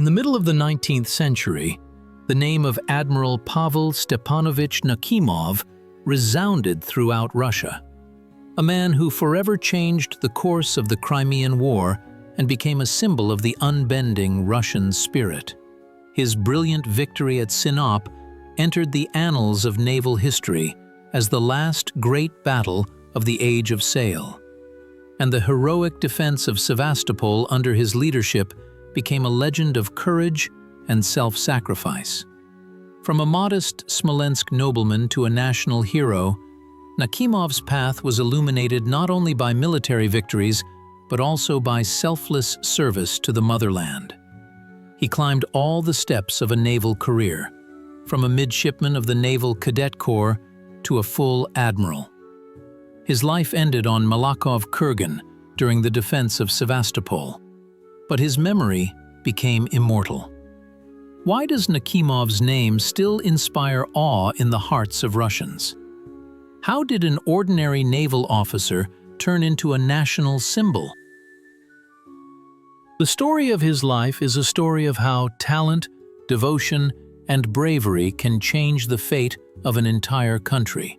In the middle of the 19th century, the name of Admiral Pavel Stepanovich Nakhimov resounded throughout Russia. A man who forever changed the course of the Crimean War and became a symbol of the unbending Russian spirit. His brilliant victory at Sinop entered the annals of naval history as the last great battle of the Age of Sail. And the heroic defense of Sevastopol under his leadership became a legend of courage and self-sacrifice. From a modest Smolensk nobleman to a national hero, Nakhimov's path was illuminated not only by military victories, but also by selfless service to the motherland. He climbed all the steps of a naval career, from a midshipman of the Naval Cadet Corps to a full admiral. His life ended on Malakhov Kurgan during the defense of Sevastopol, but his memory became immortal. Why does Nakhimov's name still inspire awe in the hearts of Russians? How did an ordinary naval officer turn into a national symbol? The story of his life is a story of how talent, devotion, and bravery can change the fate of an entire country.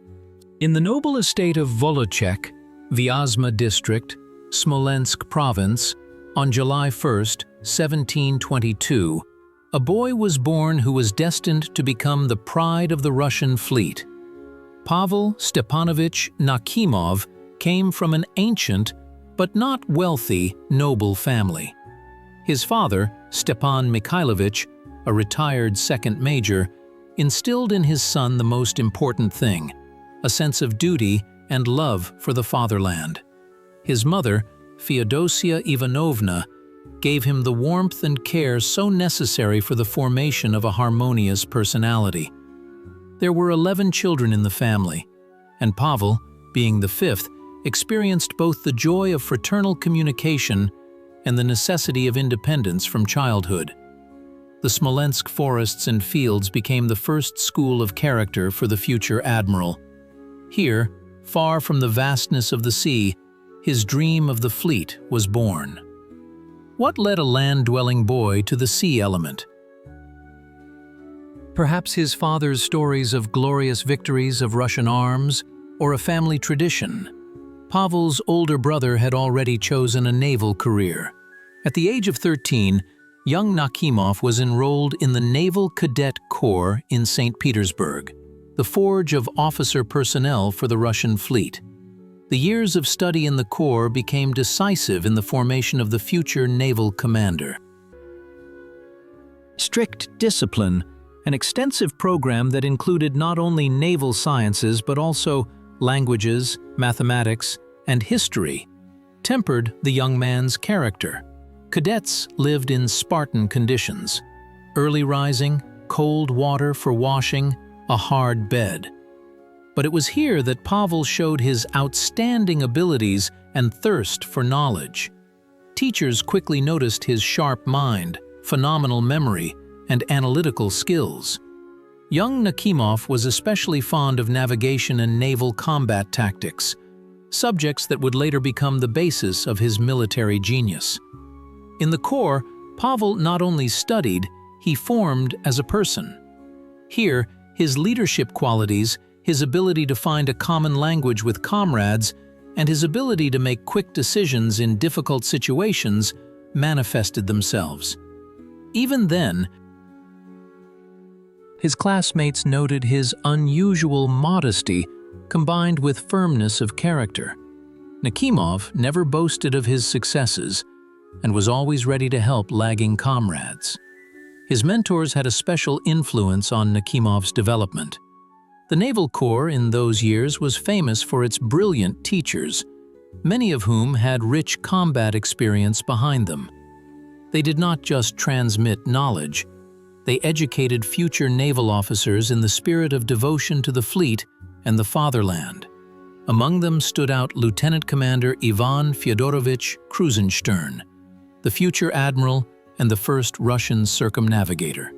In the noble estate of Volochek, Vyazma district, Smolensk province, on July 1, 1722, a boy was born who was destined to become the pride of the Russian fleet. Pavel Stepanovich Nakhimov came from an ancient, but not wealthy, noble family. His father, Stepan Mikhailovich, a retired second major, instilled in his son the most important thing, a sense of duty and love for the fatherland. His mother, Feodosia Ivanovna, gave him the warmth and care so necessary for the formation of a harmonious personality. There were 11 children in the family, and Pavel, being the fifth, experienced both the joy of fraternal communication and the necessity of independence from childhood. The Smolensk forests and fields became the first school of character for the future admiral. Here, far from the vastness of the sea, his dream of the fleet was born. What led a land-dwelling boy to the sea element? Perhaps his father's stories of glorious victories of Russian arms, or a family tradition. Pavel's older brother had already chosen a naval career. At the age of 13, young Nakhimov was enrolled in the Naval Cadet Corps in St. Petersburg, the forge of officer personnel for the Russian fleet. The years of study in the Corps became decisive in the formation of the future naval commander. Strict discipline, an extensive program that included not only naval sciences but also languages, mathematics, and history, tempered the young man's character. Cadets lived in Spartan conditions: early rising, cold water for washing, a hard bed. But it was here that Pavel showed his outstanding abilities and thirst for knowledge. Teachers quickly noticed his sharp mind, phenomenal memory, and analytical skills. Young Nakhimov was especially fond of navigation and naval combat tactics, subjects that would later become the basis of his military genius. In the Corps, Pavel not only studied, he formed as a person. Here, his leadership qualities, his ability to find a common language with comrades, and his ability to make quick decisions in difficult situations manifested themselves. Even then, his classmates noted his unusual modesty combined with firmness of character. Nakhimov never boasted of his successes and was always ready to help lagging comrades. His mentors had a special influence on Nakhimov's development. The Naval Corps in those years was famous for its brilliant teachers, many of whom had rich combat experience behind them. They did not just transmit knowledge, they educated future naval officers in the spirit of devotion to the fleet and the fatherland. Among them stood out Lieutenant Commander Ivan Fyodorovich Krusenstern, the future admiral and the first Russian circumnavigator.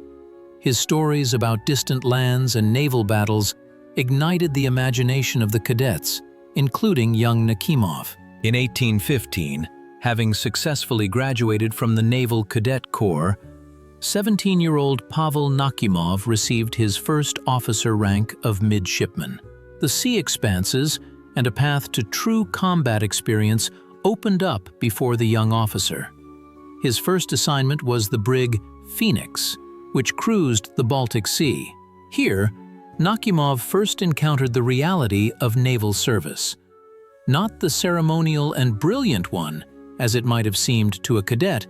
His stories about distant lands and naval battles ignited the imagination of the cadets, including young Nakhimov. In 1815, having successfully graduated from the Naval Cadet Corps, 17-year-old Pavel Nakhimov received his first officer rank of midshipman. The sea expanses and a path to true combat experience opened up before the young officer. His first assignment was the brig Phoenix, which cruised the Baltic Sea. Here, Nakhimov first encountered the reality of naval service. Not the ceremonial and brilliant one, as it might have seemed to a cadet,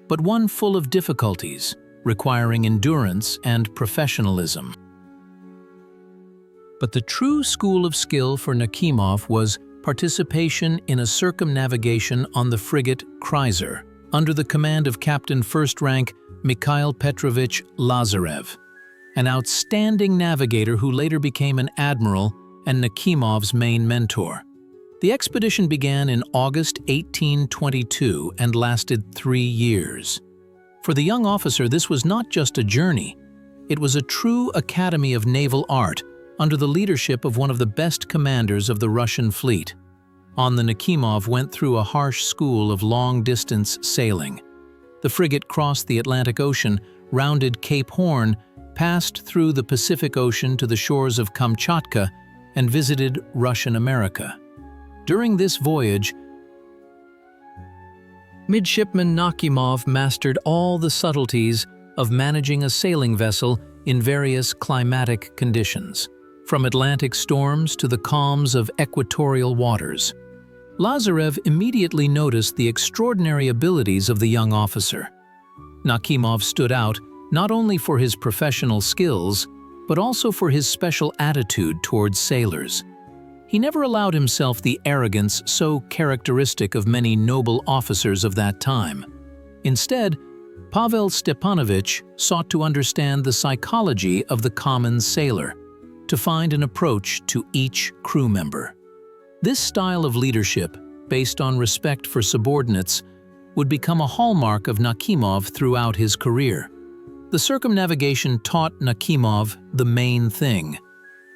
but one full of difficulties, requiring endurance and professionalism. But the true school of skill for Nakhimov was participation in a circumnavigation on the frigate Kreiser, under the command of Captain First Rank Mikhail Petrovich Lazarev, an outstanding navigator who later became an admiral and Nakhimov's main mentor. The expedition began in August 1822 and lasted 3 years. For the young officer, this was not just a journey. It was a true academy of naval art under the leadership of one of the best commanders of the Russian fleet. On the Nakhimov went through a harsh school of long-distance sailing. The frigate crossed the Atlantic Ocean, rounded Cape Horn, passed through the Pacific Ocean to the shores of Kamchatka, and visited Russian America. During this voyage, Midshipman Nakhimov mastered all the subtleties of managing a sailing vessel in various climatic conditions, from Atlantic storms to the calms of equatorial waters. Lazarev immediately noticed the extraordinary abilities of the young officer. Nakhimov stood out not only for his professional skills, but also for his special attitude towards sailors. He never allowed himself the arrogance so characteristic of many noble officers of that time. Instead, Pavel Stepanovich sought to understand the psychology of the common sailor, to find an approach to each crew member. This style of leadership, based on respect for subordinates, would become a hallmark of Nakhimov throughout his career. The circumnavigation taught Nakhimov the main thing.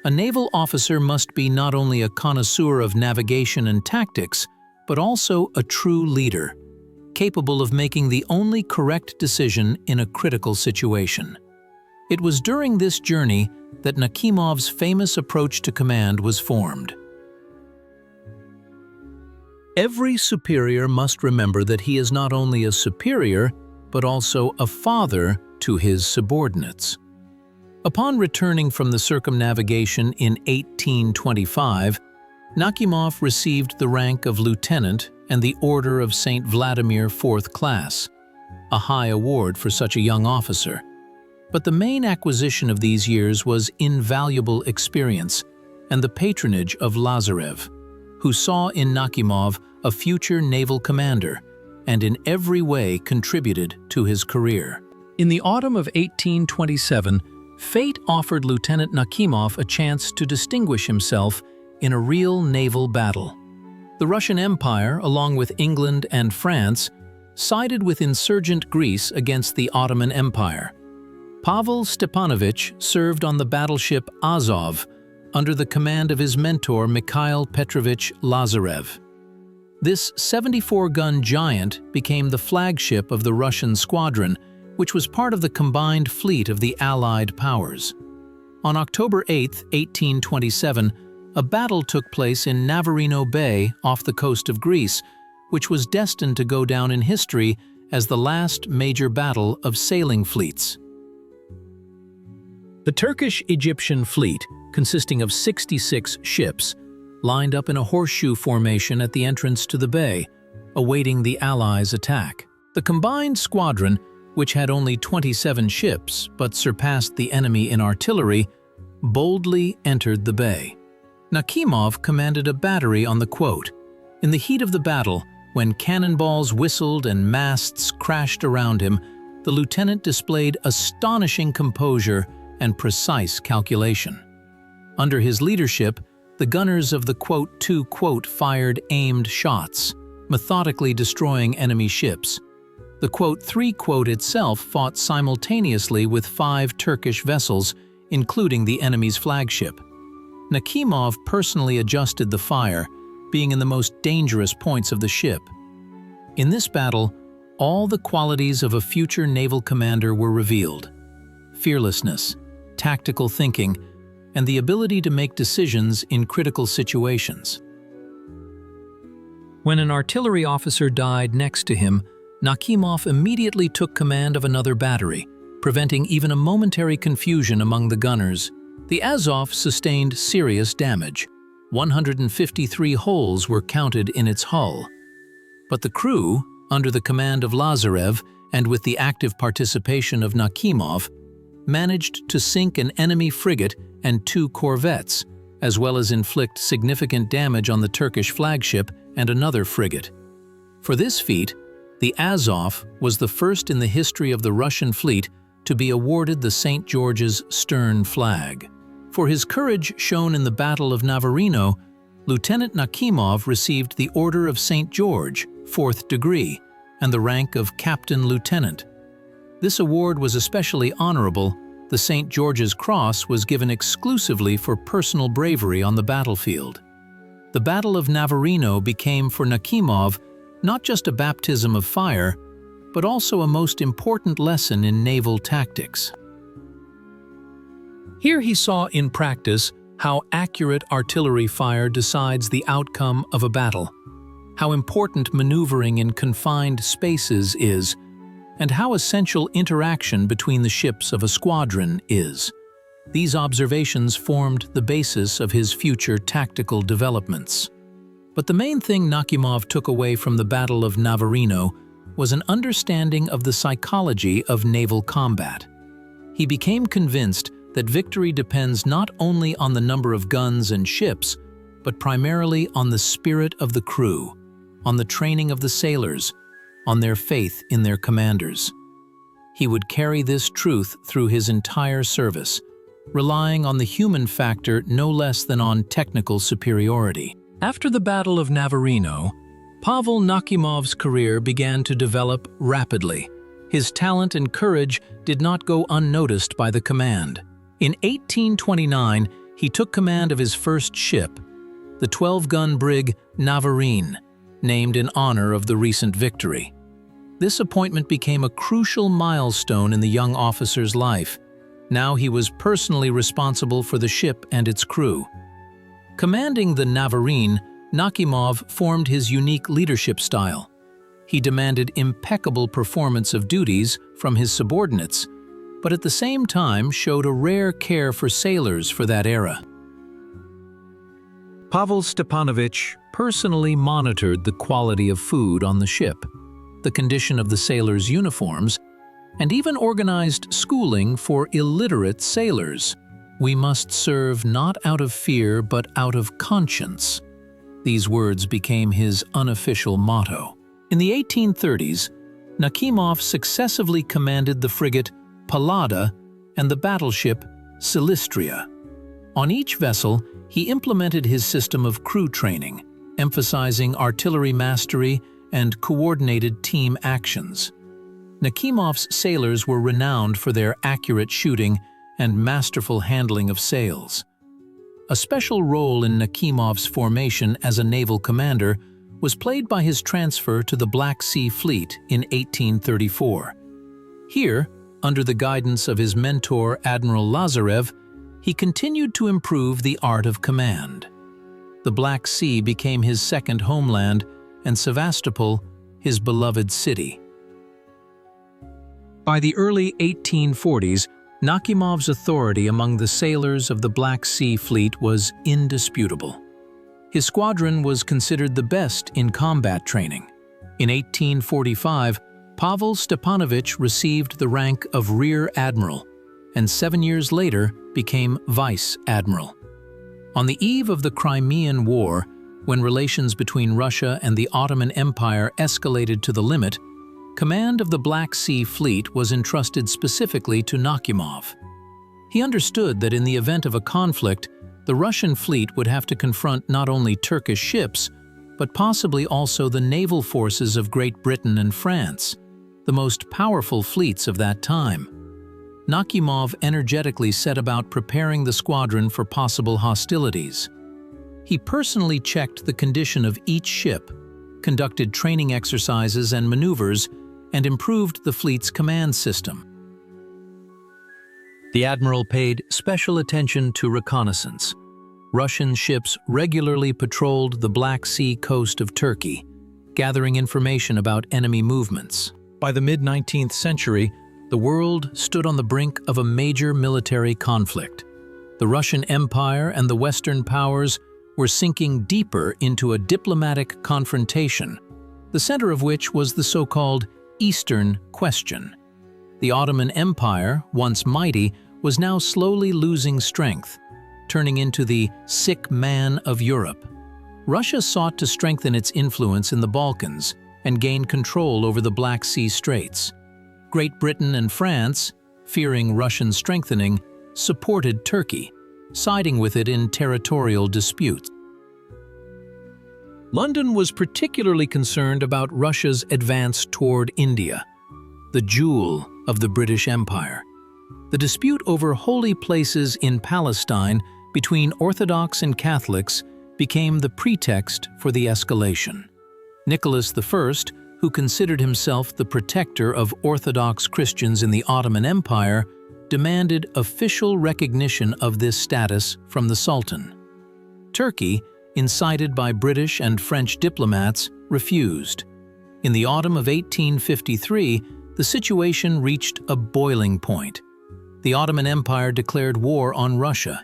A naval officer must be not only a connoisseur of navigation and tactics, but also a true leader, capable of making the only correct decision in a critical situation. It was during this journey that Nakhimov's famous approach to command was formed. Every superior must remember that he is not only a superior, but also a father to his subordinates. Upon returning from the circumnavigation in 1825, Nakhimov received the rank of lieutenant and the Order of St. Vladimir 4th Class, a high award for such a young officer. But the main acquisition of these years was invaluable experience and the patronage of Lazarev, who saw in Nakhimov a future naval commander and in every way contributed to his career. In the autumn of 1827, fate offered Lieutenant Nakhimov a chance to distinguish himself in a real naval battle. The Russian Empire, along with England and France, sided with insurgent Greece against the Ottoman Empire. Pavel Stepanovich served on the battleship Azov under the command of his mentor Mikhail Petrovich Lazarev. This 74-gun giant became the flagship of the Russian squadron, which was part of the combined fleet of the Allied powers. On October 8, 1827, a battle took place in Navarino Bay off the coast of Greece, which was destined to go down in history as the last major battle of sailing fleets. The Turkish-Egyptian fleet, consisting of 66 ships, lined up in a horseshoe formation at the entrance to the bay, awaiting the Allies' attack. The combined squadron, which had only 27 ships but surpassed the enemy in artillery, boldly entered the bay. Nakhimov commanded a battery on the quote. In the heat of the battle, when cannonballs whistled and masts crashed around him, the lieutenant displayed astonishing composure and precise calculation. Under his leadership, the gunners of the quote 2 quote fired aimed shots, methodically destroying enemy ships. The quote 3 quote itself fought simultaneously with 5 Turkish vessels, including the enemy's flagship. Nakhimov personally adjusted the fire, being in the most dangerous points of the ship. In this battle, all the qualities of a future naval commander were revealed: fearlessness, tactical thinking, and the ability to make decisions in critical situations. When an artillery officer died next to him, Nakhimov immediately took command of another battery, preventing even a momentary confusion among the gunners. The Azov sustained serious damage. 153 holes were counted in its hull. But the crew, under the command of Lazarev and with the active participation of Nakhimov, managed to sink an enemy frigate and 2 corvettes, as well as inflict significant damage on the Turkish flagship and another frigate. For this feat, the Azov was the first in the history of the Russian fleet to be awarded the St. George's Stern Flag. For his courage shown in the Battle of Navarino, Lieutenant Nakhimov received the Order of St. George, 4th degree, and the rank of Captain Lieutenant. This award was especially honorable. The St. George's Cross was given exclusively for personal bravery on the battlefield. The Battle of Navarino became for Nakhimov not just a baptism of fire, but also a most important lesson in naval tactics. Here he saw in practice how accurate artillery fire decides the outcome of a battle, how important maneuvering in confined spaces is, and how essential interaction between the ships of a squadron is. These observations formed the basis of his future tactical developments. But the main thing Nakhimov took away from the Battle of Navarino was an understanding of the psychology of naval combat. He became convinced that victory depends not only on the number of guns and ships, but primarily on the spirit of the crew, on the training of the sailors, on their faith in their commanders. He would carry this truth through his entire service, relying on the human factor no less than on technical superiority. After the Battle of Navarino, Pavel Nakhimov's career began to develop rapidly. His talent and courage did not go unnoticed by the command. In 1829, he took command of his first ship, the 12-gun brig Navarine, named in honor of the recent victory. This appointment became a crucial milestone in the young officer's life. Now he was personally responsible for the ship and its crew. Commanding the Navarine, Nakhimov formed his unique leadership style. He demanded impeccable performance of duties from his subordinates, but at the same time showed a rare care for sailors for that era. Pavel Stepanovich personally monitored the quality of food on the ship, the condition of the sailors' uniforms, and even organized schooling for illiterate sailors. "We must serve not out of fear but out of conscience." These words became his unofficial motto. In the 1830s, Nakhimov successively commanded the frigate Pallada and the battleship Silistria. On each vessel, he implemented his system of crew training, emphasizing artillery mastery and coordinated team actions. Nakhimov's sailors were renowned for their accurate shooting and masterful handling of sails. A special role in Nakhimov's formation as a naval commander was played by his transfer to the Black Sea Fleet in 1834. Here, under the guidance of his mentor Admiral Lazarev, he continued to improve the art of command. The Black Sea became his second homeland, and Sevastopol his beloved city. By the early 1840s, Nakhimov's authority among the sailors of the Black Sea Fleet was indisputable. His squadron was considered the best in combat training. In 1845, Pavel Stepanovich received the rank of Rear Admiral, and 7 years later became Vice Admiral. On the eve of the Crimean War, when relations between Russia and the Ottoman Empire escalated to the limit, command of the Black Sea Fleet was entrusted specifically to Nakhimov. He understood that in the event of a conflict, the Russian fleet would have to confront not only Turkish ships, but possibly also the naval forces of Great Britain and France, the most powerful fleets of that time. Nakhimov energetically set about preparing the squadron for possible hostilities. He personally checked the condition of each ship, conducted training exercises and maneuvers, and improved the fleet's command system. The admiral paid special attention to reconnaissance. Russian ships regularly patrolled the Black Sea coast of Turkey, gathering information about enemy movements. By the mid-19th century, the world stood on the brink of a major military conflict. The Russian Empire and the Western powers were sinking deeper into a diplomatic confrontation, the center of which was the so-called Eastern Question. The Ottoman Empire, once mighty, was now slowly losing strength, turning into the sick man of Europe. Russia sought to strengthen its influence in the Balkans and gain control over the Black Sea Straits. Great Britain and France, fearing Russian strengthening, supported Turkey, siding with it in territorial disputes. London was particularly concerned about Russia's advance toward India, the jewel of the British Empire. The dispute over holy places in Palestine between Orthodox and Catholics became the pretext for the escalation. Nicholas I, who considered himself the protector of Orthodox Christians in the Ottoman Empire, demanded official recognition of this status from the Sultan. Turkey, incited by British and French diplomats, refused. In the autumn of 1853, the situation reached a boiling point. The Ottoman Empire declared war on Russia.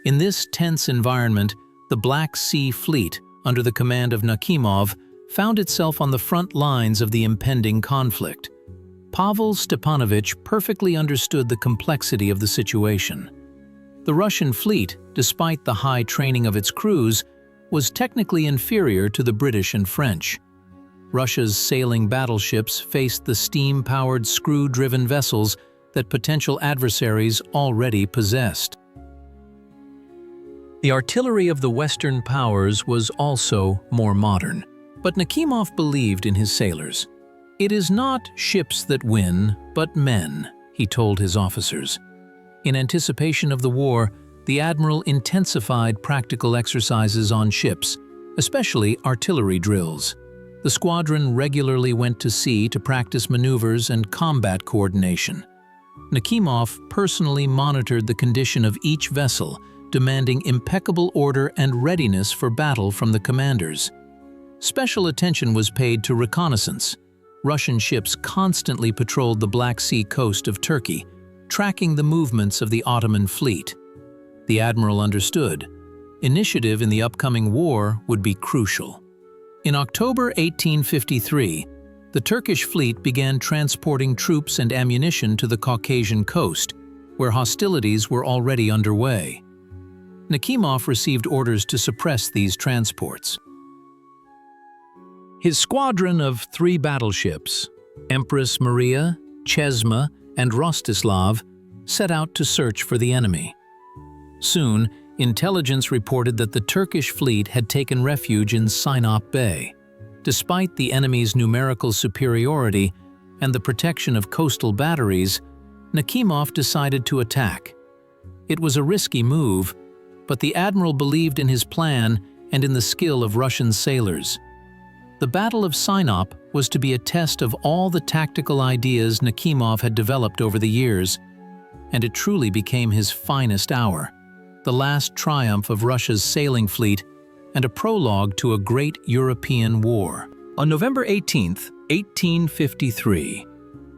In this tense environment, the Black Sea Fleet, under the command of Nakhimov, found itself on the front lines of the impending conflict. Pavel Stepanovich perfectly understood the complexity of the situation. The Russian fleet, despite the high training of its crews, was technically inferior to the British and French. Russia's sailing battleships faced the steam-powered, screw-driven vessels that potential adversaries already possessed. The artillery of the Western powers was also more modern, but Nakhimov believed in his sailors. "It is not ships that win, but men," he told his officers. In anticipation of the war, the admiral intensified practical exercises on ships, especially artillery drills. The squadron regularly went to sea to practice maneuvers and combat coordination. Nakhimov personally monitored the condition of each vessel, demanding impeccable order and readiness for battle from the commanders. Special attention was paid to reconnaissance. Russian ships constantly patrolled the Black Sea coast of Turkey, tracking the movements of the Ottoman fleet. The admiral understood. Initiative in the upcoming war would be crucial. In October 1853, the Turkish fleet began transporting troops and ammunition to the Caucasian coast, where hostilities were already underway. Nakhimov received orders to suppress these transports. His squadron of 3 battleships, Empress Maria, Chesma, and Rostislav, set out to search for the enemy. Soon, intelligence reported that the Turkish fleet had taken refuge in Sinop Bay. Despite the enemy's numerical superiority and the protection of coastal batteries, Nakhimov decided to attack. It was a risky move, but the admiral believed in his plan and in the skill of Russian sailors. The Battle of Sinop was to be a test of all the tactical ideas Nakhimov had developed over the years, and it truly became his finest hour, the last triumph of Russia's sailing fleet and a prologue to a great European war. On November 18, 1853,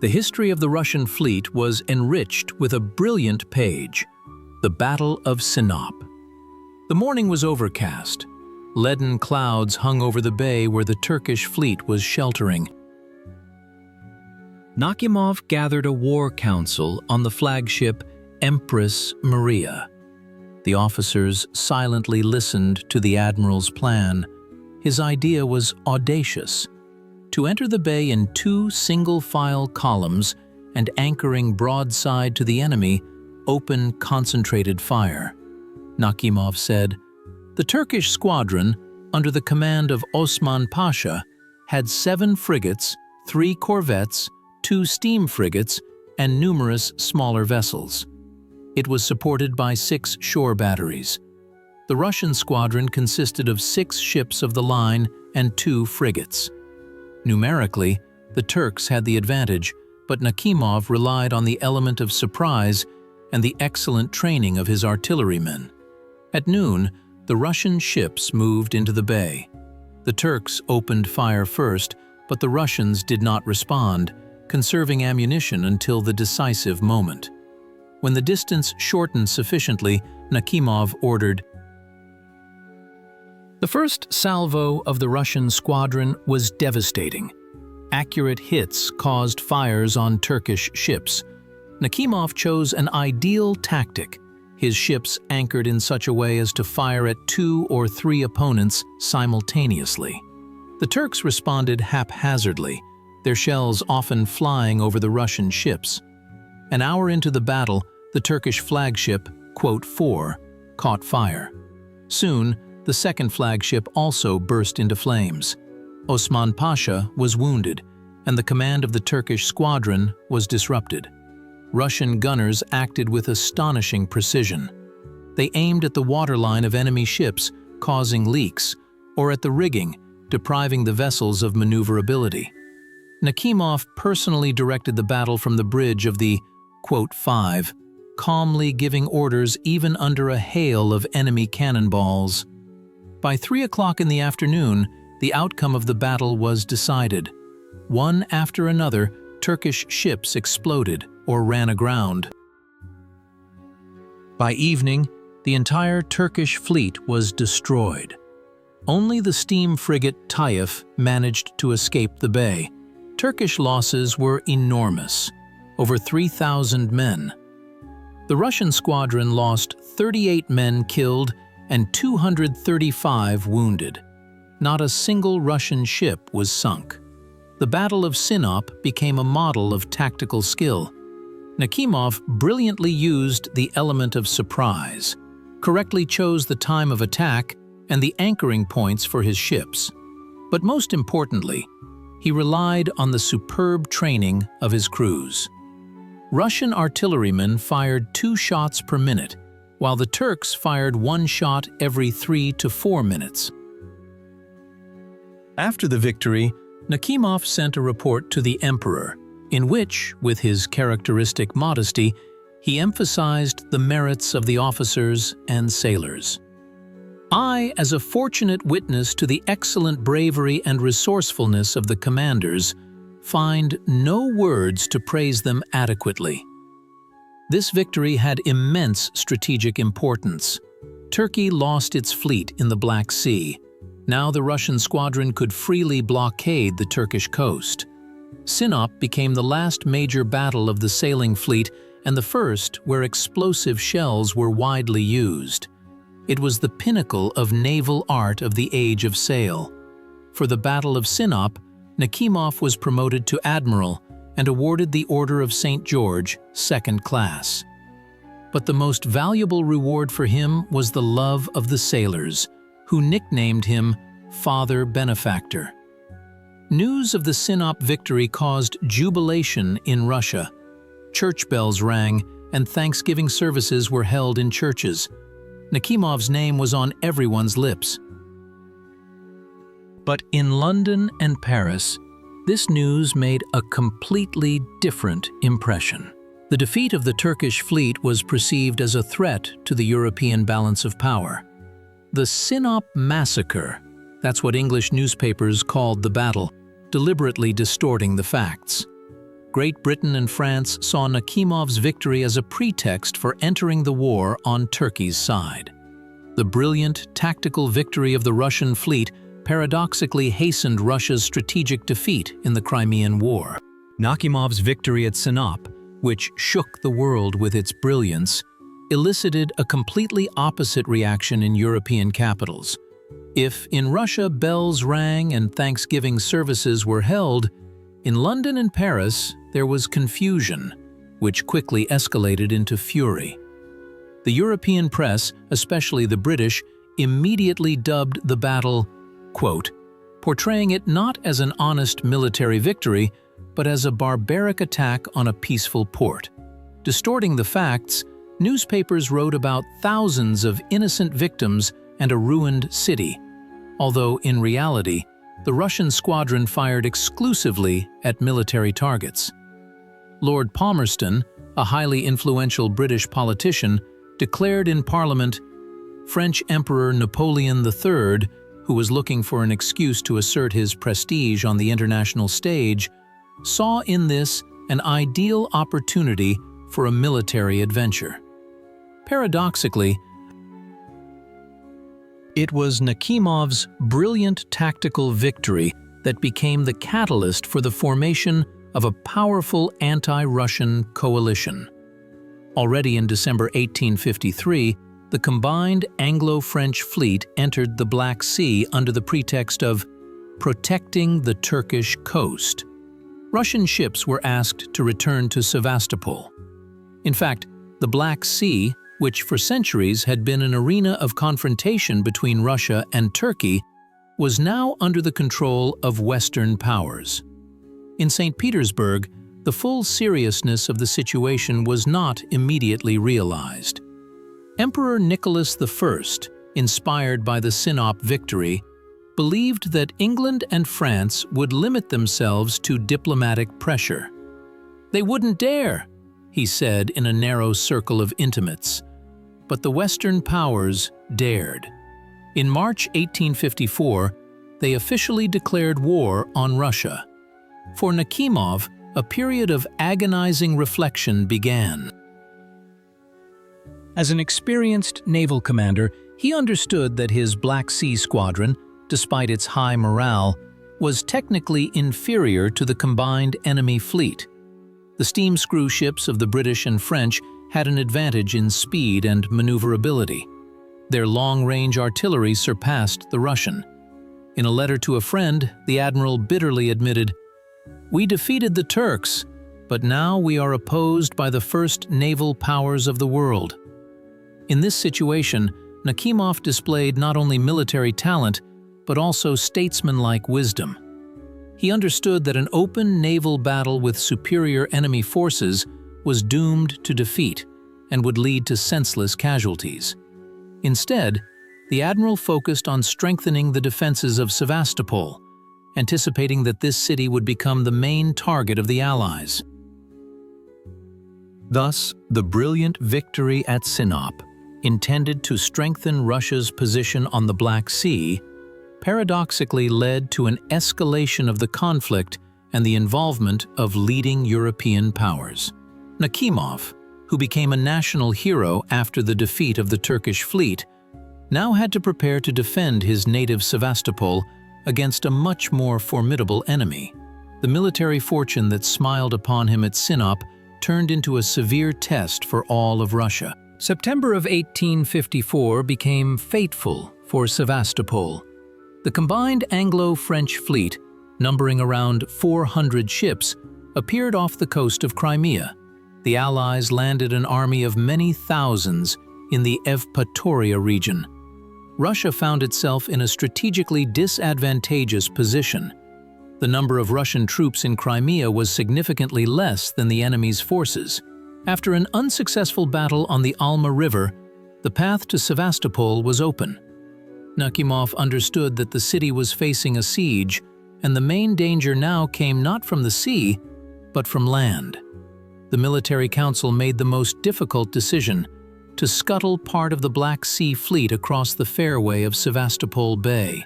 the history of the Russian fleet was enriched with a brilliant page, the Battle of Sinop. The morning was overcast. Leaden clouds hung over the bay where the Turkish fleet was sheltering. Nakhimov gathered a war council on the flagship Empress Maria. The officers silently listened to the admiral's plan. His idea was audacious: to enter the bay in 2 single-file columns and, anchoring broadside to the enemy, open concentrated fire. Nakhimov said, "The Turkish squadron, under the command of Osman Pasha, had 7 frigates, 3 corvettes, 2 steam frigates, and numerous smaller vessels. It was supported by 6 shore batteries. The Russian squadron consisted of 6 ships of the line and 2 frigates. Numerically, The Turks had the advantage, but Nakhimov relied on the element of surprise and the excellent training of his artillerymen. At noon, the Russian ships moved into the bay. The Turks opened fire first, but the Russians did not respond, conserving ammunition until the decisive moment. When the distance shortened sufficiently, Nakhimov ordered. The first salvo of the Russian squadron was devastating. Accurate hits caused fires on Turkish ships. Nakhimov chose an ideal tactic. His ships anchored in such a way as to fire at 2 or 3 opponents simultaneously. The Turks responded haphazardly, their shells often flying over the Russian ships. An hour into the battle, the Turkish flagship, "4", caught fire. Soon, the second flagship also burst into flames. Osman Pasha was wounded, and the command of the Turkish squadron was disrupted. Russian gunners acted with astonishing precision. They aimed at the waterline of enemy ships, causing leaks, or at the rigging, depriving the vessels of maneuverability. Nakhimov personally directed the battle from the bridge of the "5", calmly giving orders even under a hail of enemy cannonballs. By 3 o'clock in the afternoon, the outcome of the battle was decided. One after another, Turkish ships exploded or ran aground. By evening, the entire Turkish fleet was destroyed. Only the steam frigate Taif managed to escape the bay. Turkish losses were enormous, over 3,000 men. The Russian squadron lost 38 men killed and 235 wounded. Not a single Russian ship was sunk. The Battle of Sinop became a model of tactical skill. Nakhimov brilliantly used the element of surprise, correctly chose the time of attack and the anchoring points for his ships. But most importantly, he relied on the superb training of his crews. Russian artillerymen fired 2 shots per minute, while the Turks fired 1 shot every 3 to 4 minutes. After the victory, Nakhimov sent a report to the emperor, in which, with his characteristic modesty, he emphasized the merits of the officers and sailors. "I, as a fortunate witness to the excellent bravery and resourcefulness of the commanders, find no words to praise them adequately." This victory had immense strategic importance. Turkey lost its fleet in the Black Sea. Now the Russian squadron could freely blockade the Turkish coast. Sinop became the last major battle of the sailing fleet and the first where explosive shells were widely used. It was the pinnacle of naval art of the Age of Sail. For the Battle of Sinop, Nakhimov was promoted to admiral and awarded the Order of St. George, 2nd class. But the most valuable reward for him was the love of the sailors, who nicknamed him Father Benefactor. News of the Sinop victory caused jubilation in Russia. Church bells rang, and Thanksgiving services were held in churches. Nakhimov's name was on everyone's lips. But in London and Paris, this news made a completely different impression. The defeat of the Turkish fleet was perceived as a threat to the European balance of power. The Sinop Massacre, that's what English newspapers called the battle, deliberately distorting the facts. Great Britain and France saw Nakhimov's victory as a pretext for entering the war on Turkey's side. The brilliant tactical victory of the Russian fleet paradoxically hastened Russia's strategic defeat in the Crimean War. Nakhimov's victory at Sinop, which shook the world with its brilliance, elicited a completely opposite reaction in European capitals. If in Russia bells rang and Thanksgiving services were held, in London and Paris there was confusion, which quickly escalated into fury. The European press, especially the British, immediately dubbed the battle, quote, portraying it not as an honest military victory, but as a barbaric attack on a peaceful port. Distorting the facts, newspapers wrote about thousands of innocent victims and a ruined city, although in reality, the Russian squadron fired exclusively at military targets. Lord Palmerston, a highly influential British politician, declared in Parliament, French Emperor Napoleon III, who was looking for an excuse to assert his prestige on the international stage, saw in this an ideal opportunity for a military adventure. Paradoxically, it was Nakhimov's brilliant tactical victory that became the catalyst for the formation of a powerful anti-Russian coalition. Already in December 1853, the combined Anglo-French fleet entered the Black Sea under the pretext of protecting the Turkish coast. Russian ships were asked to return to Sevastopol. In fact, the Black Sea, which for centuries had been an arena of confrontation between Russia and Turkey, was now under the control of Western powers. In St. Petersburg, the full seriousness of the situation was not immediately realized. Emperor Nicholas I, inspired by the Sinop victory, believed that England and France would limit themselves to diplomatic pressure. "They wouldn't dare," he said in a narrow circle of intimates. But the Western powers dared. In March 1854, they officially declared war on Russia. For Nakhimov, a period of agonizing reflection began. As an experienced naval commander, he understood that his Black Sea squadron, despite its high morale, was technically inferior to the combined enemy fleet. The steam screw ships of the British and French had an advantage in speed and maneuverability. Their long-range artillery surpassed the Russian. In a letter to a friend, the admiral bitterly admitted, "We defeated the Turks, but now we are opposed by the first naval powers of the world." In this situation, Nakhimov displayed not only military talent, but also statesmanlike wisdom. He understood that an open naval battle with superior enemy forces was doomed to defeat and would lead to senseless casualties. Instead, the admiral focused on strengthening the defenses of Sevastopol, anticipating that this city would become the main target of the Allies. Thus, the brilliant victory at Sinop, intended to strengthen Russia's position on the Black Sea, paradoxically led to an escalation of the conflict and the involvement of leading European powers. Nakhimov, who became a national hero after the defeat of the Turkish fleet, now had to prepare to defend his native Sevastopol against a much more formidable enemy. The military fortune that smiled upon him at Sinop turned into a severe test for all of Russia. September of 1854 became fateful for Sevastopol. The combined Anglo-French fleet, numbering around 400 ships, appeared off the coast of Crimea. The Allies landed an army of many thousands in the Evpatoria region. Russia found itself in a strategically disadvantageous position. The number of Russian troops in Crimea was significantly less than the enemy's forces. After an unsuccessful battle on the Alma River, the path to Sevastopol was open. Nakhimov understood that the city was facing a siege, and the main danger now came not from the sea, but from land. The military council made the most difficult decision: to scuttle part of the Black Sea fleet across the fairway of Sevastopol Bay.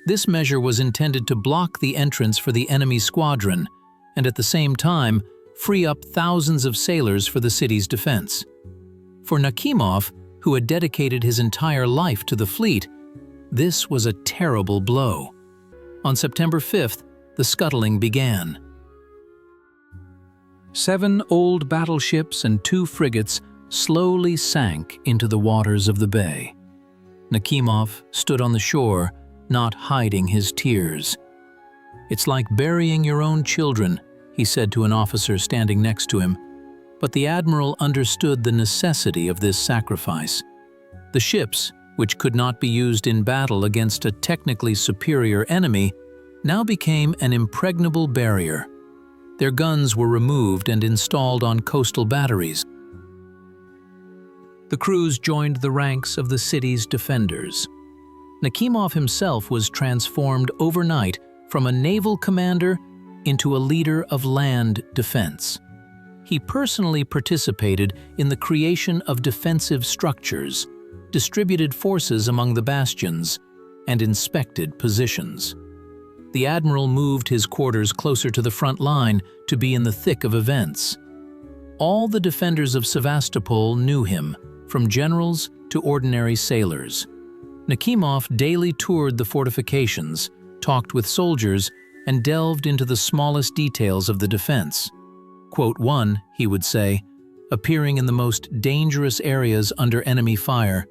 This measure was intended to block the entrance for the enemy squadron, and at the same time, free up thousands of sailors for the city's defense. For Nakhimov, who had dedicated his entire life to the fleet, this was a terrible blow. On September 5th, the scuttling began. 7 old battleships and 2 frigates slowly sank into the waters of the bay. Nakhimov stood on the shore, not hiding his tears. "It's like burying your own children," he said to an officer standing next to him, but the admiral understood the necessity of this sacrifice. The ships, which could not be used in battle against a technically superior enemy, now became an impregnable barrier. Their guns were removed and installed on coastal batteries. The crews joined the ranks of the city's defenders. Nakhimov himself was transformed overnight from a naval commander into a leader of land defense. He personally participated in the creation of defensive structures, distributed forces among the bastions, and inspected positions. The admiral moved his quarters closer to the front line to be in the thick of events. All the defenders of Sevastopol knew him, from generals to ordinary sailors. Nakhimov daily toured the fortifications, talked with soldiers, and delved into the smallest details of the defense. Quote 1, he would say, appearing in the most dangerous areas under enemy fire.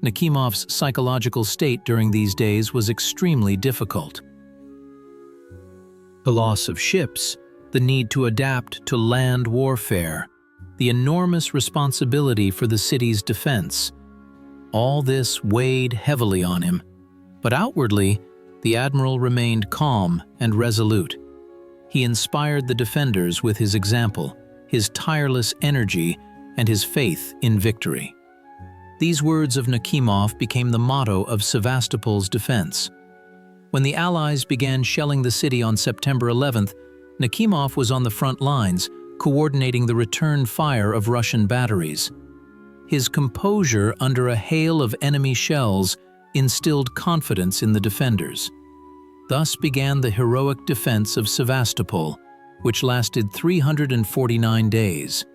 Nakhimov's psychological state during these days was extremely difficult. The loss of ships, the need to adapt to land warfare, the enormous responsibility for the city's defense. All this weighed heavily on him, but outwardly, the admiral remained calm and resolute. He inspired the defenders with his example, his tireless energy, and his faith in victory. These words of Nakhimov became the motto of Sevastopol's defense. When the Allies began shelling the city on September 11th, Nakhimov was on the front lines, coordinating the return fire of Russian batteries. His composure under a hail of enemy shells instilled confidence in the defenders. Thus began the heroic defense of Sevastopol, which lasted 349 days.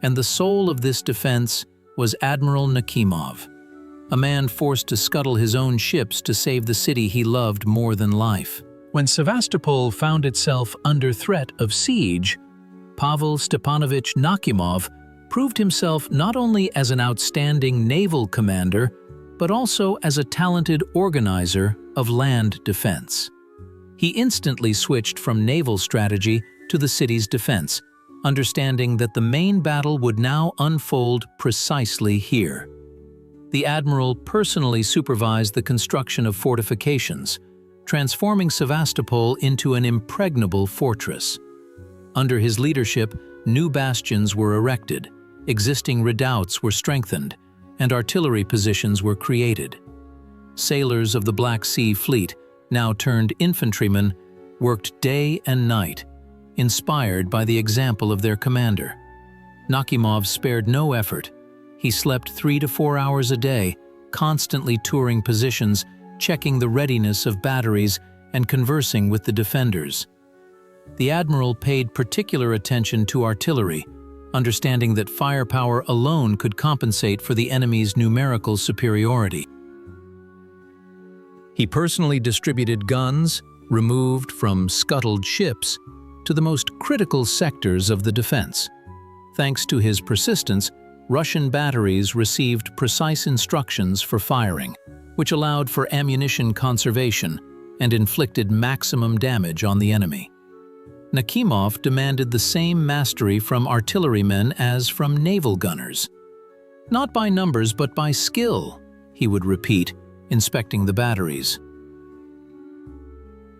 And the soul of this defense was Admiral Nakhimov, a man forced to scuttle his own ships to save the city he loved more than life. When Sevastopol found itself under threat of siege, Pavel Stepanovich Nakhimov proved himself not only as an outstanding naval commander, but also as a talented organizer of land defense. He instantly switched from naval strategy to the city's defense, understanding that the main battle would now unfold precisely here. The admiral personally supervised the construction of fortifications, transforming Sevastopol into an impregnable fortress. Under his leadership, new bastions were erected, existing redoubts were strengthened, and artillery positions were created. Sailors of the Black Sea Fleet, now turned infantrymen, worked day and night, inspired by the example of their commander. Nakhimov spared no effort. He slept 3 to 4 hours a day, constantly touring positions, checking the readiness of batteries, and conversing with the defenders. The admiral paid particular attention to artillery, understanding that firepower alone could compensate for the enemy's numerical superiority. He personally distributed guns, removed from scuttled ships, to the most critical sectors of the defense. Thanks to his persistence, Russian batteries received precise instructions for firing, which allowed for ammunition conservation and inflicted maximum damage on the enemy. Nakhimov demanded the same mastery from artillerymen as from naval gunners. Not by numbers, but by skill, he would repeat, inspecting the batteries.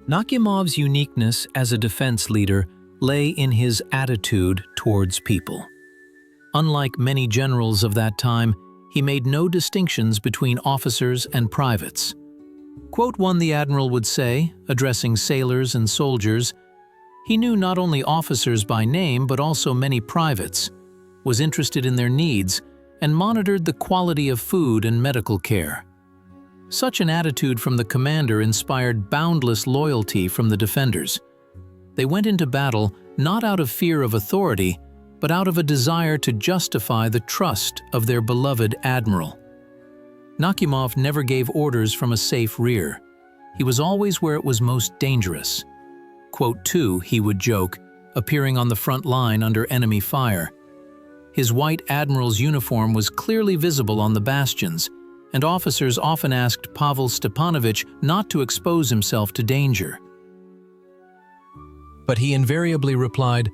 Nakhimov's uniqueness as a defense leader lay in his attitude towards people. Unlike many generals of that time, he made no distinctions between officers and privates. Quote 1, the admiral would say, addressing sailors and soldiers, he knew not only officers by name but also many privates, was interested in their needs, and monitored the quality of food and medical care. Such an attitude from the commander inspired boundless loyalty from the defenders. They went into battle not out of fear of authority, but out of a desire to justify the trust of their beloved admiral. Nakhimov never gave orders from a safe rear. He was always where it was most dangerous. Quote 2, he would joke, appearing on the front line under enemy fire. His white admiral's uniform was clearly visible on the bastions, and officers often asked Pavel Stepanovich not to expose himself to danger. But he invariably replied,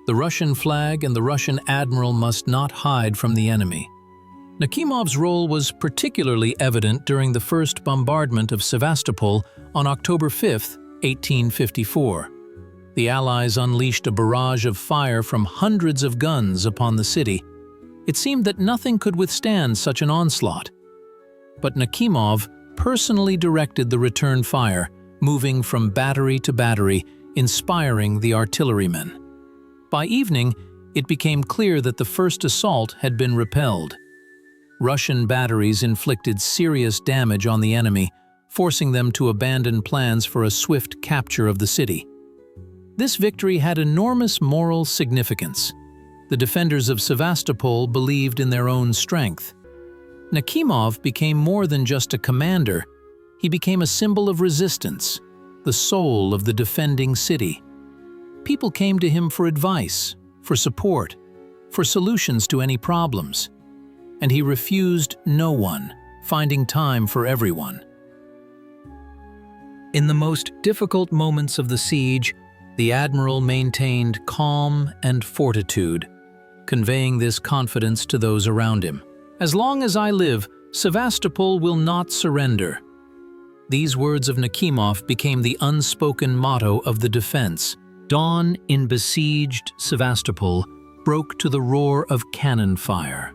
"The Russian flag and the Russian admiral must not hide from the enemy." Nakhimov's role was particularly evident during the first bombardment of Sevastopol on October 5, 1854. The Allies unleashed a barrage of fire from hundreds of guns upon the city. It seemed that nothing could withstand such an onslaught. But Nakhimov, personally directed the return fire, moving from battery to battery, inspiring the artillerymen. By evening, it became clear that the first assault had been repelled. Russian batteries inflicted serious damage on the enemy, forcing them to abandon plans for a swift capture of the city. This victory had enormous moral significance. The defenders of Sevastopol believed in their own strength. Nakhimov became more than just a commander. He became a symbol of resistance, the soul of the defending city. People came to him for advice, for support, for solutions to any problems. And he refused no one, finding time for everyone. In the most difficult moments of the siege, the admiral maintained calm and fortitude, conveying this confidence to those around him. "As long as I live, Sevastopol will not surrender." These words of Nakhimov became the unspoken motto of the defense. Dawn in besieged Sevastopol broke to the roar of cannon fire.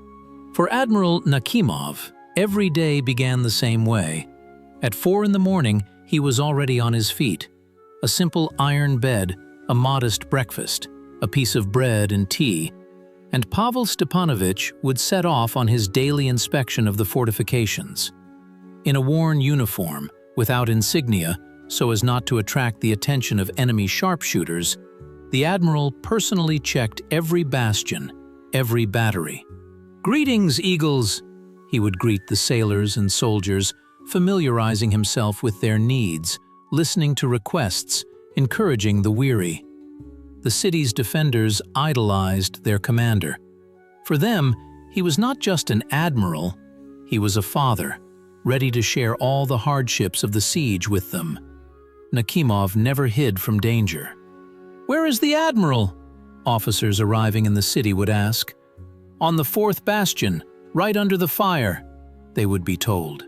For Admiral Nakhimov, every day began the same way. At 4 in the morning, he was already on his feet. A simple iron bed, a modest breakfast, a piece of bread and tea, and Pavel Stepanovich would set off on his daily inspection of the fortifications. In a worn uniform, without insignia, so as not to attract the attention of enemy sharpshooters, the admiral personally checked every bastion, every battery. "Greetings, Eagles!" he would greet the sailors and soldiers, familiarizing himself with their needs, listening to requests, encouraging the weary. The city's defenders idolized their commander. For them, he was not just an admiral, he was a father, ready to share all the hardships of the siege with them. Nakhimov never hid from danger. "Where is the admiral?" officers arriving in the city would ask. "On the 4th bastion, right under the fire," they would be told.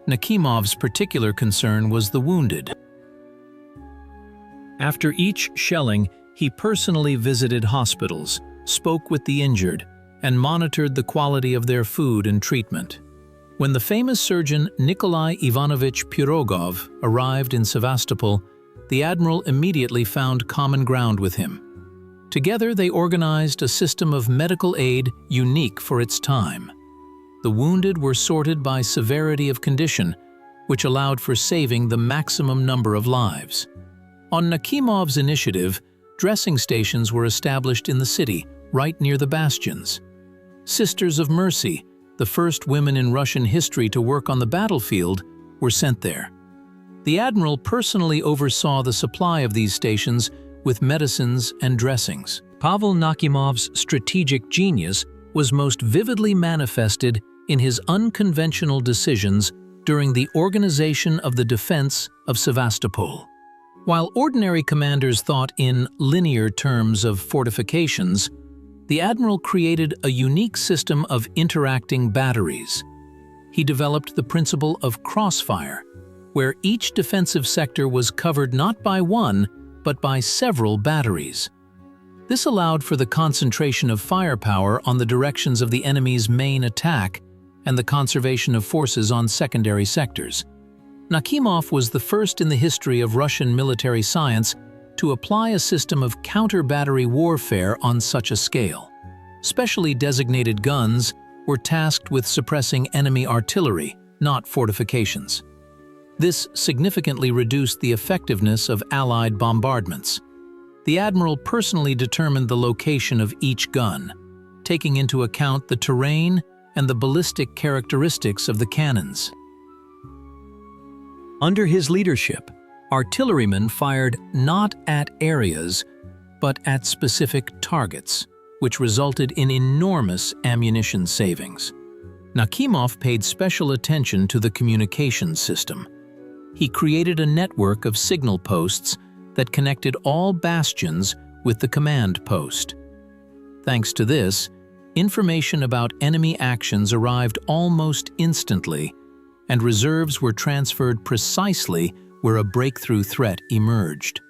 Nakhimov's particular concern was the wounded. After each shelling, he personally visited hospitals, spoke with the injured, and monitored the quality of their food and treatment. When the famous surgeon Nikolai Ivanovich Pirogov arrived in Sevastopol, the admiral immediately found common ground with him. Together they organized a system of medical aid unique for its time. The wounded were sorted by severity of condition, which allowed for saving the maximum number of lives. On Nakhimov's initiative, dressing stations were established in the city, right near the bastions. Sisters of Mercy, the first women in Russian history to work on the battlefield, were sent there. The admiral personally oversaw the supply of these stations with medicines and dressings. Pavel Nakhimov's strategic genius was most vividly manifested in his unconventional decisions during the organization of the defense of Sevastopol. While ordinary commanders thought in linear terms of fortifications, the admiral created a unique system of interacting batteries. He developed the principle of crossfire, where each defensive sector was covered not by one, but by several batteries. This allowed for the concentration of firepower on the directions of the enemy's main attack and the conservation of forces on secondary sectors. Nakhimov was the first in the history of Russian military science to apply a system of counter-battery warfare on such a scale. Specially designated guns were tasked with suppressing enemy artillery, not fortifications. This significantly reduced the effectiveness of Allied bombardments. The admiral personally determined the location of each gun, taking into account the terrain and the ballistic characteristics of the cannons. Under his leadership, artillerymen fired not at areas, but at specific targets, which resulted in enormous ammunition savings. Nakhimov paid special attention to the communications system. He created a network of signal posts that connected all bastions with the command post. Thanks to this, information about enemy actions arrived almost instantly, and reserves were transferred precisely where a breakthrough threat emerged.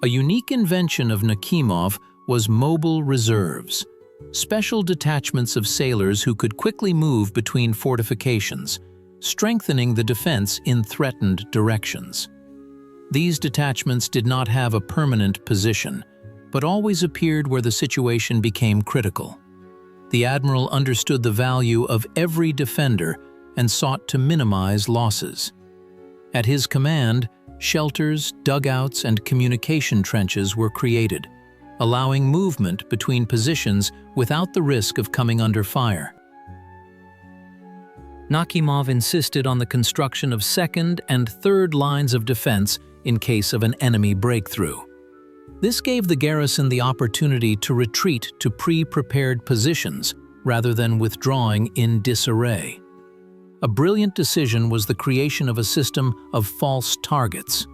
A unique invention of Nakhimov was mobile reserves, special detachments of sailors who could quickly move between fortifications, strengthening the defense in threatened directions. These detachments did not have a permanent position, but always appeared where the situation became critical. The admiral understood the value of every defender and sought to minimize losses. At his command, shelters, dugouts, and communication trenches were created, allowing movement between positions without the risk of coming under fire. Nakhimov insisted on the construction of second and third lines of defense in case of an enemy breakthrough. This gave the garrison the opportunity to retreat to pre-prepared positions rather than withdrawing in disarray. A brilliant decision was the creation of a system of false targets.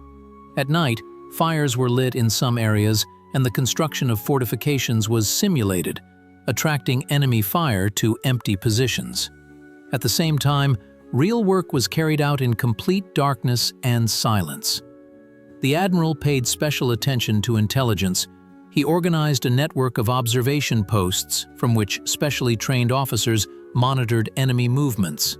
At night, fires were lit in some areas and the construction of fortifications was simulated, attracting enemy fire to empty positions. At the same time, real work was carried out in complete darkness and silence. The admiral paid special attention to intelligence. He organized a network of observation posts from which specially trained officers monitored enemy movements.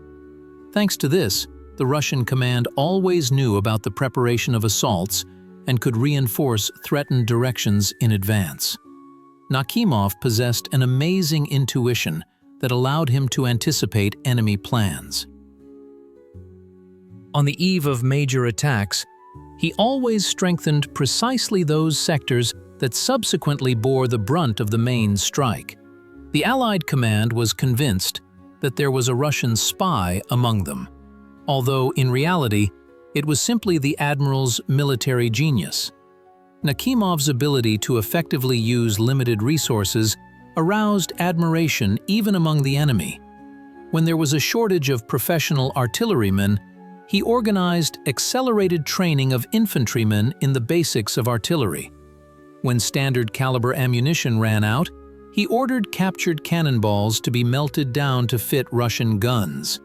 Thanks to this, the Russian command always knew about the preparation of assaults and could reinforce threatened directions in advance. Nakhimov possessed an amazing intuition that allowed him to anticipate enemy plans. On the eve of major attacks, he always strengthened precisely those sectors that subsequently bore the brunt of the main strike. The Allied command was convinced that there was a Russian spy among them, although in reality, it was simply the admiral's military genius. Nakhimov's ability to effectively use limited resources aroused admiration even among the enemy. When there was a shortage of professional artillerymen, he organized accelerated training of infantrymen in the basics of artillery. When standard caliber ammunition ran out, he ordered captured cannonballs to be melted down to fit Russian guns.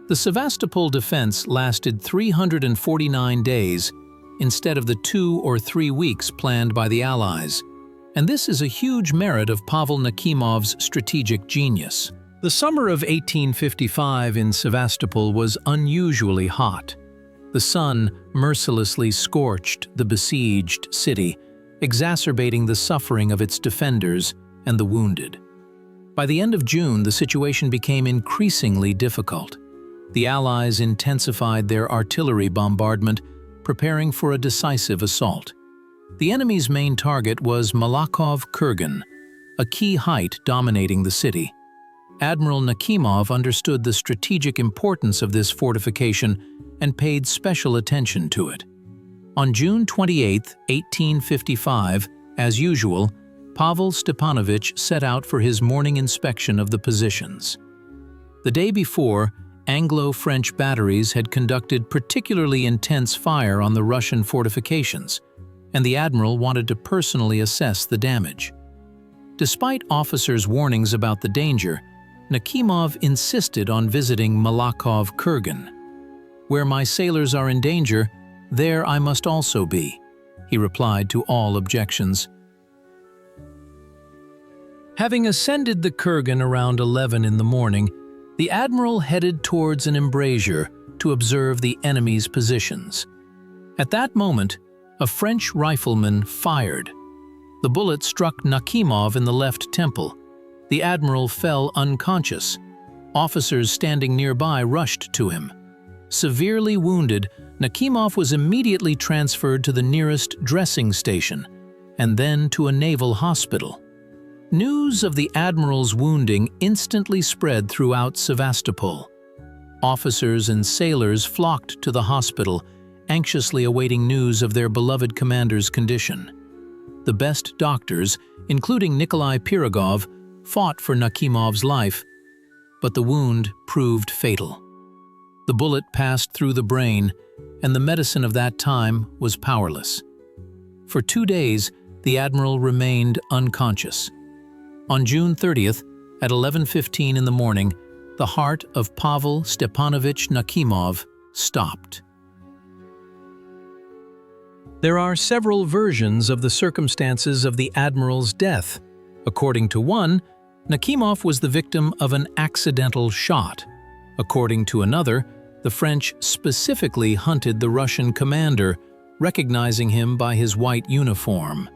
The Sevastopol defense lasted 349 days instead of the 2 or 3 weeks planned by the Allies, and this is a huge merit of Pavel Nakhimov's strategic genius. The summer of 1855 in Sevastopol was unusually hot. The sun mercilessly scorched the besieged city, exacerbating the suffering of its defenders and the wounded. By the end of June, the situation became increasingly difficult. The Allies intensified their artillery bombardment, preparing for a decisive assault. The enemy's main target was Malakhov-Kurgan, a key height dominating the city. Admiral Nakhimov understood the strategic importance of this fortification and paid special attention to it. On June 28, 1855, as usual, Pavel Stepanovich set out for his morning inspection of the positions. The day before, Anglo-French batteries had conducted particularly intense fire on the Russian fortifications, and the admiral wanted to personally assess the damage. Despite officers' warnings about the danger, Nakhimov insisted on visiting Malakhov-Kurgan. "Where my sailors are in danger, there I must also be," he replied to all objections. Having ascended the Kurgan around 11 in the morning, the admiral headed towards an embrasure to observe the enemy's positions. At that moment, a French rifleman fired. The bullet struck Nakhimov in the left temple. The admiral fell unconscious. Officers standing nearby rushed to him. Severely wounded, Nakhimov was immediately transferred to the nearest dressing station and then to a naval hospital. News of the admiral's wounding instantly spread throughout Sevastopol. Officers and sailors flocked to the hospital, anxiously awaiting news of their beloved commander's condition. The best doctors, including Nikolai Pirogov, fought for Nakhimov's life, but the wound proved fatal. The bullet passed through the brain, and the medicine of that time was powerless. For 2 days, the admiral remained unconscious. On June 30th, at 11:15 in the morning, the heart of Pavel Stepanovich Nakhimov stopped. There are several versions of the circumstances of the admiral's death. According to one, Nakhimov was the victim of an accidental shot. According to another, The French specifically hunted the Russian commander, recognizing him by his white uniform.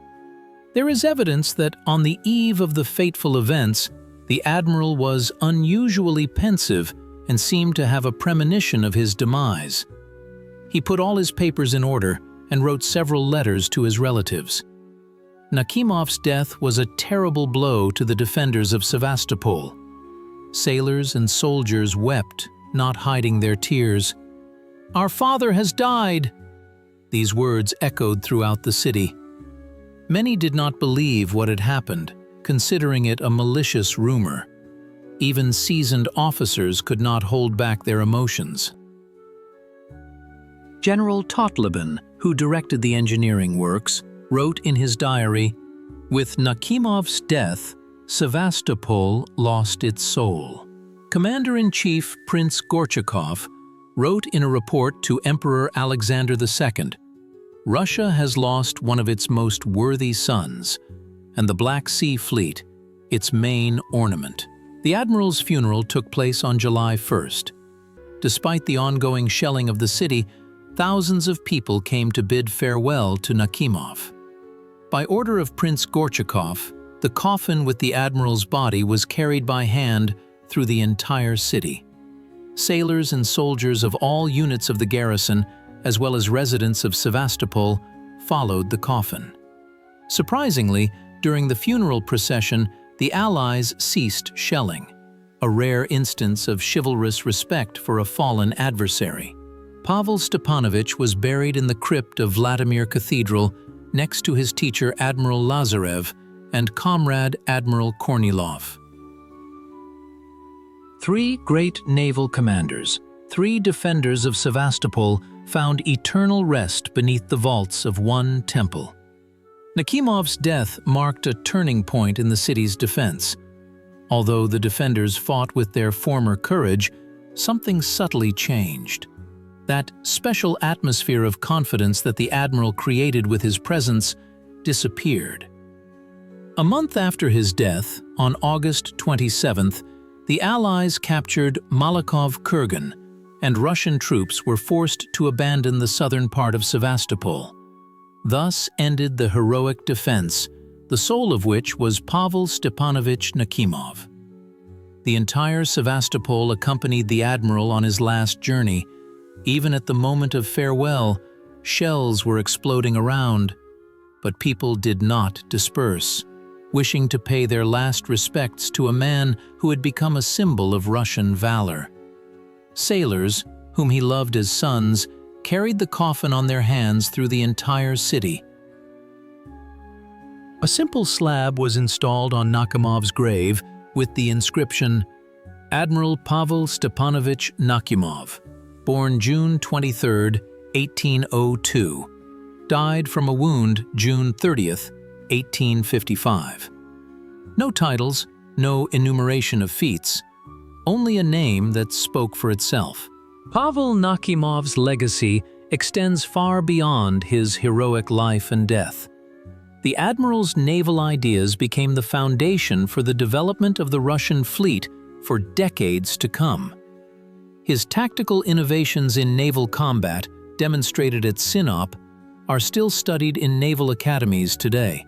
There is evidence that on the eve of the fateful events, the admiral was unusually pensive and seemed to have a premonition of his demise. He put all his papers in order and wrote several letters to his relatives. Nakhimov's death was a terrible blow to the defenders of Sevastopol. Sailors and soldiers wept, not hiding their tears. "Our father has died!" These words echoed throughout the city. Many did not believe what had happened, considering it a malicious rumor. Even seasoned officers could not hold back their emotions. General Totlaban, who directed the engineering works, wrote in his diary, "With Nakhimov's death, Sevastopol lost its soul." Commander-in-Chief Prince Gorchakov wrote in a report to Emperor Alexander II, "Russia has lost one of its most worthy sons, and the Black Sea Fleet, its main ornament." The admiral's funeral took place on July 1st. Despite the ongoing shelling of the city, thousands of people came to bid farewell to Nakhimov. By order of Prince Gorchakov, the coffin with the admiral's body was carried by hand through the entire city. Sailors and soldiers of all units of the garrison, as well as residents of Sevastopol, followed the coffin. Surprisingly, during the funeral procession, the Allies ceased shelling, a rare instance of chivalrous respect for a fallen adversary. Pavel Stepanovich was buried in the crypt of Vladimir Cathedral next to his teacher Admiral Lazarev and comrade Admiral Kornilov. Three great naval commanders, three defenders of Sevastopol, found eternal rest beneath the vaults of one temple. Nakhimov's death marked a turning point in the city's defense. Although the defenders fought with their former courage, something subtly changed. That special atmosphere of confidence that the admiral created with his presence disappeared. A month after his death, on August 27th, the Allies captured Malakov Kurgan, and Russian troops were forced to abandon the southern part of Sevastopol. Thus ended the heroic defense, the soul of which was Pavel Stepanovich Nakhimov. The entire Sevastopol accompanied the admiral on his last journey. Even at the moment of farewell, shells were exploding around, but people did not disperse, wishing to pay their last respects to a man who had become a symbol of Russian valor. Sailors, whom he loved as sons, carried the coffin on their hands through the entire city. A simple slab was installed on Nakhimov's grave with the inscription, "Admiral Pavel Stepanovich Nakhimov, born June 23, 1802, died from a wound June 30, 1855. No titles, no enumeration of feats, only a name that spoke for itself. Pavel Nakhimov's legacy extends far beyond his heroic life and death. The admiral's naval ideas became the foundation for the development of the Russian fleet for decades to come. His tactical innovations in naval combat, demonstrated at Sinop, are still studied in naval academies today.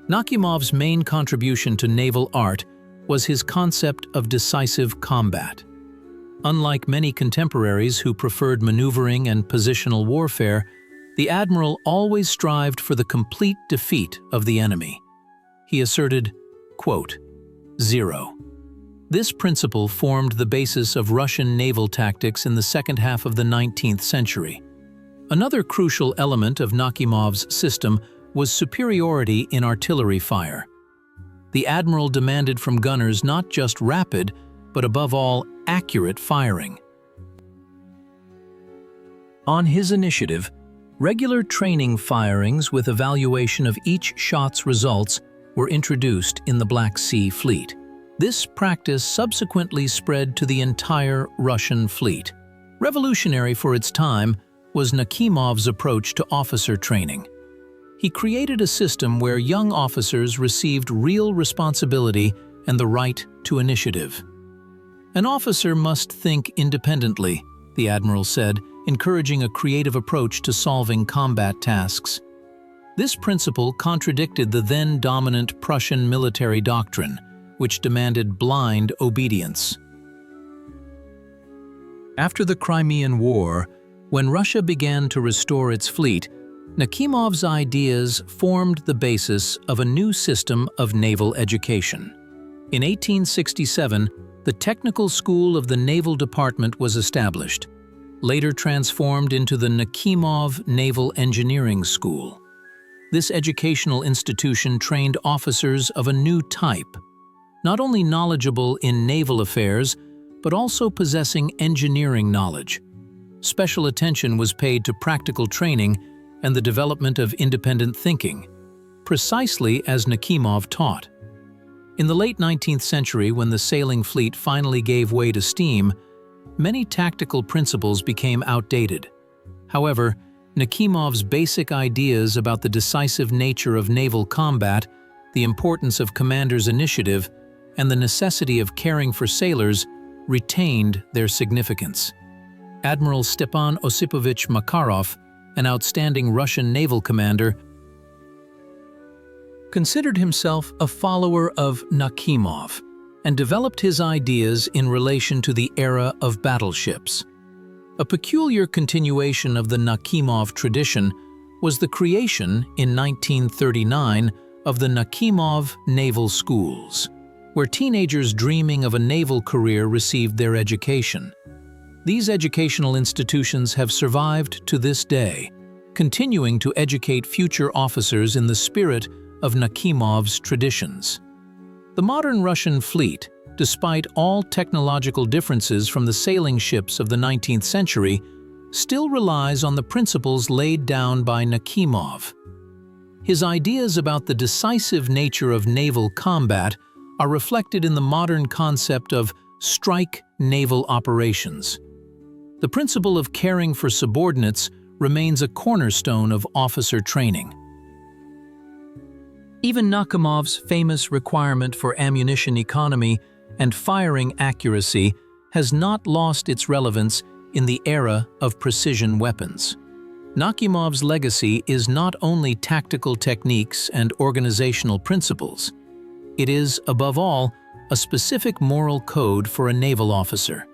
Nakhimov's main contribution to naval art was his concept of decisive combat. Unlike many contemporaries who preferred maneuvering and positional warfare, the admiral always strived for the complete defeat of the enemy. He asserted, quote, "Zero." This principle formed the basis of Russian naval tactics in the second half of the 19th century. Another crucial element of Nakhimov's system was superiority in artillery fire. The admiral demanded from gunners not just rapid, but above all, accurate firing. On his initiative, regular training firings with evaluation of each shot's results were introduced in the Black Sea Fleet. This practice subsequently spread to the entire Russian fleet. Revolutionary for its time was Nakhimov's approach to officer training. He created a system where young officers received real responsibility and the right to initiative. An officer must think independently. the admiral said, encouraging a creative approach to solving combat tasks. This principle contradicted the then-dominant Prussian military doctrine, which demanded blind obedience. After the Crimean War, when Russia began to restore its fleet, Nakhimov's ideas formed the basis of a new system of naval education. In 1867, the Technical School of the Naval Department was established, later transformed into the Nakhimov Naval Engineering School. This educational institution trained officers of a new type, not only knowledgeable in naval affairs, but also possessing engineering knowledge. Special attention was paid to practical training and the development of independent thinking, precisely as Nakhimov taught. In the late 19th century, when the sailing fleet finally gave way to steam, many tactical principles became outdated. However, Nakhimov's basic ideas about the decisive nature of naval combat, the importance of commander's initiative, and the necessity of caring for sailors retained their significance. Admiral Stepan Osipovich Makarov, an outstanding Russian naval commander, considered himself a follower of Nakhimov and developed his ideas in relation to the era of battleships. A peculiar continuation of the Nakhimov tradition was the creation, in 1939, of the Nakhimov Naval Schools, where teenagers dreaming of a naval career received their education. These educational institutions have survived to this day, continuing to educate future officers in the spirit of Nakhimov's traditions. The modern Russian fleet, despite all technological differences from the sailing ships of the 19th century, still relies on the principles laid down by Nakhimov. His ideas about the decisive nature of naval combat are reflected in the modern concept of strike naval operations. The principle of caring for subordinates remains a cornerstone of officer training. Even Nakhimov's famous requirement for ammunition economy and firing accuracy has not lost its relevance in the era of precision weapons. Nakhimov's legacy is not only tactical techniques and organizational principles. It is, above all, a specific moral code for a naval officer.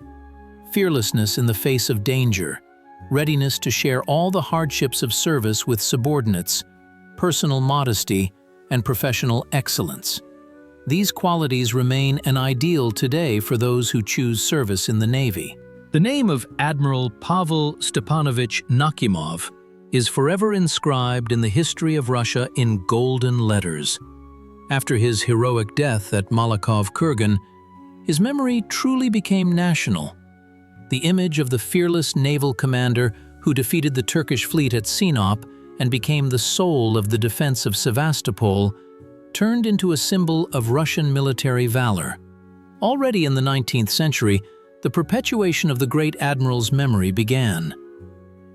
Fearlessness in the face of danger, readiness to share all the hardships of service with subordinates, personal modesty, and professional excellence. These qualities remain an ideal today for those who choose service in the Navy. The name of Admiral Pavel Stepanovich Nakhimov is forever inscribed in the history of Russia in golden letters. After his heroic death at Malakhov Kurgan, his memory truly became national. The image of the fearless naval commander who defeated the Turkish fleet at Sinop and became the soul of the defense of Sevastopol turned into a symbol of Russian military valor. Already in the 19th century, the perpetuation of the great admiral's memory began.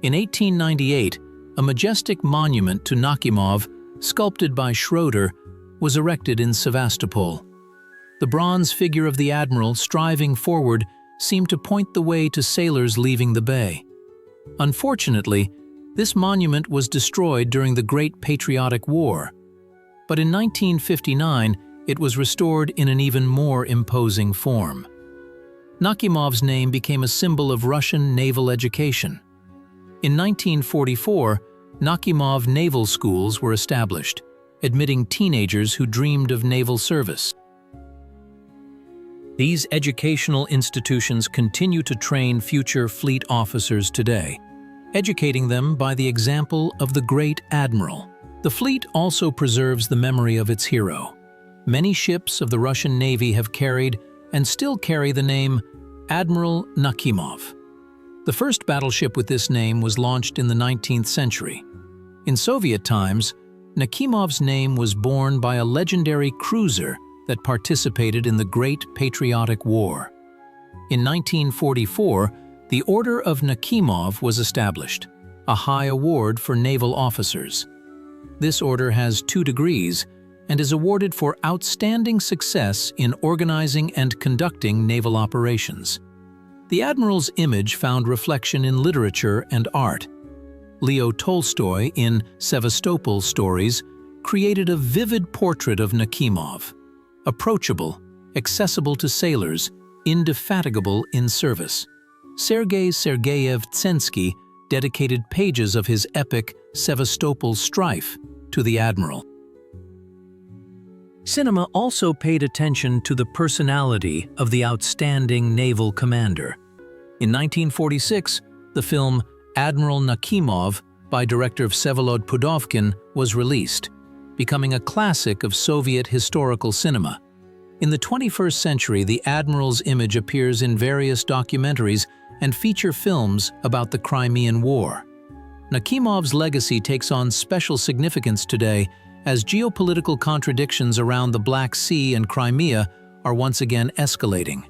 In 1898, a majestic monument to Nakhimov, sculpted by Schroeder, was erected in Sevastopol. The bronze figure of the admiral striving forward seemed to point the way to sailors leaving the bay. Unfortunately, this monument was destroyed during the Great Patriotic War, but in 1959 it was restored in an even more imposing form. Nakhimov's name became a symbol of Russian naval education. In 1944, Nakhimov Naval Schools were established, admitting teenagers who dreamed of naval service. These educational institutions continue to train future fleet officers today, educating them by the example of the great admiral. The fleet also preserves the memory of its hero. Many ships of the Russian Navy have carried and still carry the name Admiral Nakhimov. The first battleship with this name was launched in the 19th century. In Soviet times, Nakhimov's name was borne by a legendary cruiser that participated in the Great Patriotic War. In 1944, the Order of Nakhimov was established, a high award for naval officers. This order has 2 degrees and is awarded for outstanding success in organizing and conducting naval operations. The admiral's image found reflection in literature and art. Leo Tolstoy, in Sevastopol Stories, created a vivid portrait of Nakhimov, approachable, accessible to sailors, indefatigable in service. Sergei Sergeyev-Tsensky dedicated pages of his epic Sevastopol Strife to the admiral. Cinema also paid attention to the personality of the outstanding naval commander. In 1946, the film Admiral Nakhimov by director Vsevolod Pudovkin was released, becoming a classic of Soviet historical cinema. In the 21st century, the admiral's image appears in various documentaries and feature films about the Crimean War. Nakhimov's legacy takes on special significance today as geopolitical contradictions around the Black Sea and Crimea are once again escalating.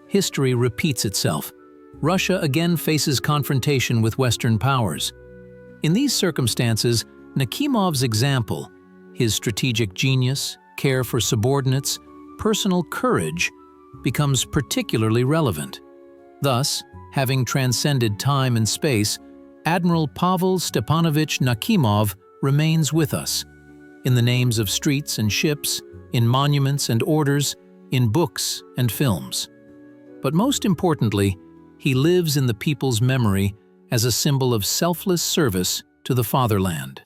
History repeats itself. Russia again faces confrontation with Western powers. In these circumstances, Nakhimov's example, his strategic genius, care for subordinates, personal courage, becomes particularly relevant. Thus, having transcended time and space, Admiral Pavel Stepanovich Nakhimov remains with us, in the names of streets and ships, in monuments and orders, in books and films. But most importantly, he lives in the people's memory as a symbol of selfless service to the fatherland.